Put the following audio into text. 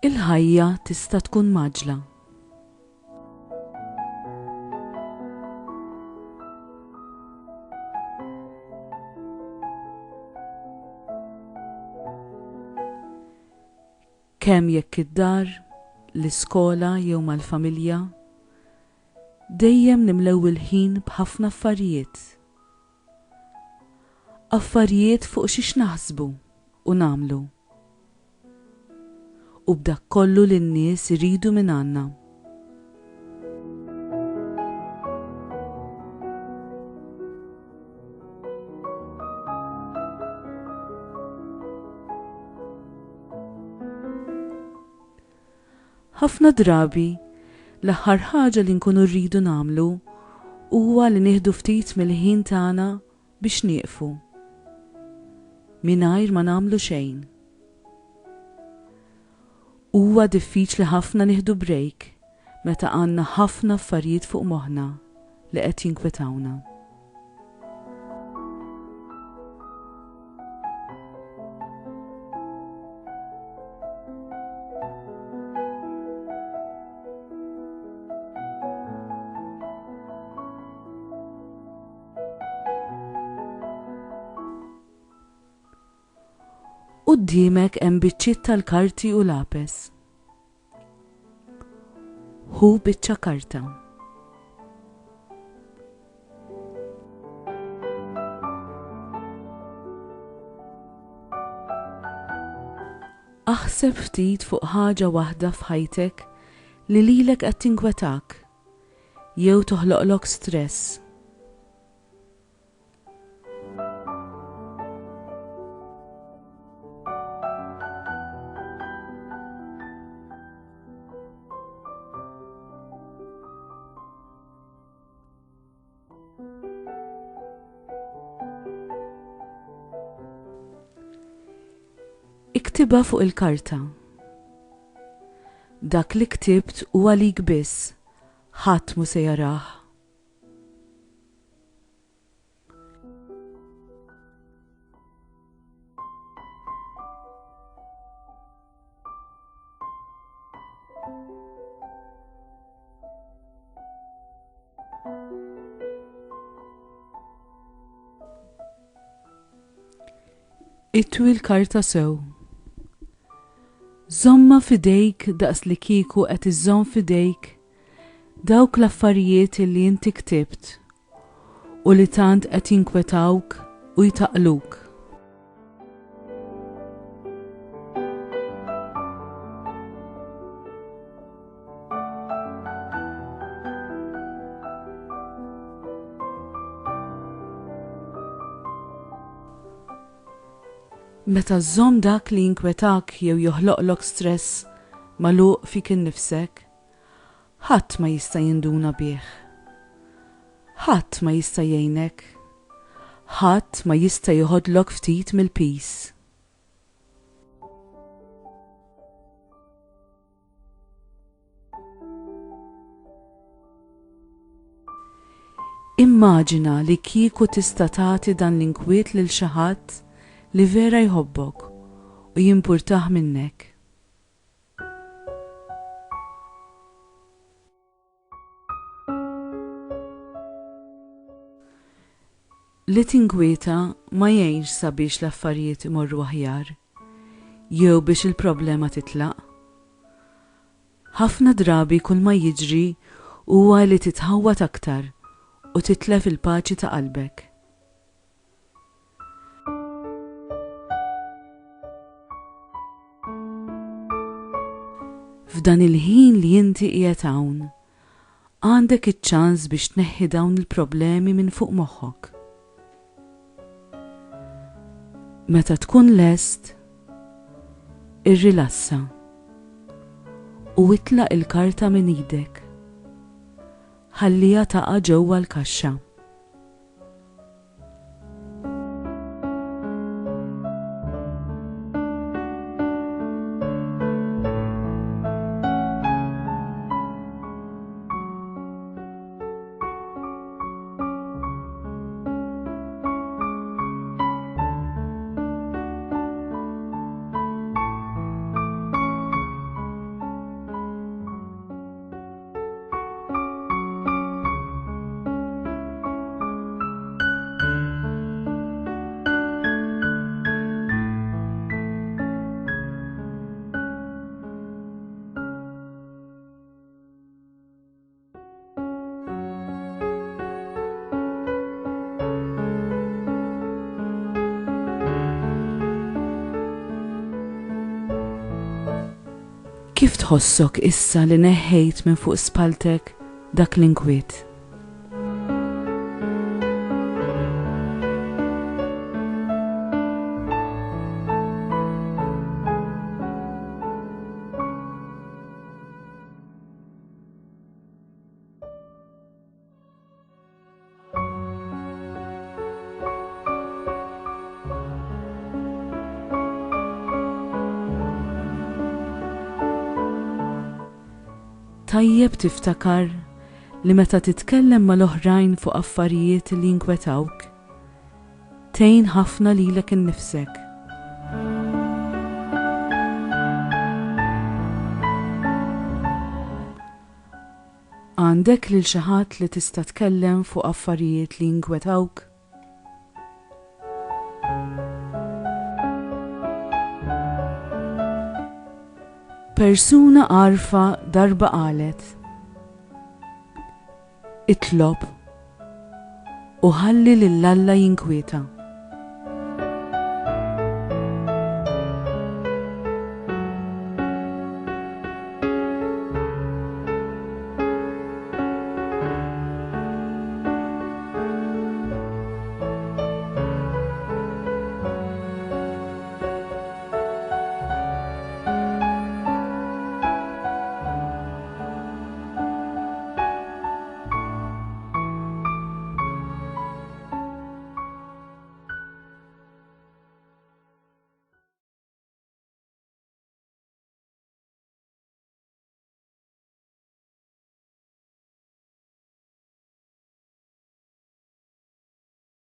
Il-ħajja tista' tkun maġla. Kemm jekk id-dar, l-iskola jew mal-familja, dejjem nimlew il-ħin b'ħafna affarijiet. Affarijiet fuq xiex naħsbu u nagħmlu. U b'dak kollu li n-nies iridu minn għandna. Ħafna drabi l-aħħar ħaġa li nkunu rridu nagħmlu huwa li nieħdu ftit mill-ħin tagħna biex nieqfu mingħajr ma nagħmlu xejn. Huwa diffiċli ħafna nieħdu break meta għandna ħafna affarijiet fuq moħħna li qed jinkwetawna. Quddiemek hemm biċċiet tal-karti u lapes. Hu biċċa karta. Aħseb ftit fuq ħaġa waħda f'ħajtek li lilek qed tinkwetak jew toħloqlok stress. Iktibha fuq il-karta. Dak li ktibt huwa għalik biss, ħadd mhu se jarah. Ittwi l-karta sew. Żomma f'idejk daqs li kieku qed iżżomm f'idejk dawk l-affarijiet li inti ktibt u li tant qed jinkwetawk u jtaqluk. Meta żżomm dak li jinkwetak jew joħloqlok stress magħluq fik innifsek, ħadd ma jista' jinduna bih. Ħadd ma jista' jgħinek. Ħadd ma jista' joħodlok ftit mill-peace. Immaġina li kieku tista' tagħti dan l-inkwiet lil xi ħadd li vera jħobbok u jimpurtah minnek. Li tinkwieta ma jgħinx sabiex l-affarijiet imorru aħjar jew biex il-problema titlaq. Ħafna drabi kull ma jiġri huwa li titħawwat aktar u titlef il-paċi ta' qalbek. F'dan il-ħin li inti qiegħed hawn, għandek iċ-ċans biex tneħħi dawn il-problemi minn fuq moħħok. Meta tkun lest, irrilassa u itlaq il-karta minn idek. Ħallija taqa' ġewwa l-kaxxa. Kif tħossok issa li neħħejt minn fuq spaltek dak l-inkwiet? Tajjeb tiftakar li meta titkellem mal-oħrajn fuq affarijiet li jinkwetawk, tgħin ħafna lilek innifsek. Għandek lil xi ħadd li tista' tkellem fuq affarijiet li jinkwetawk? Persuna għarfa darba qalet: itlob u ħalli lil Alla jinkwieta.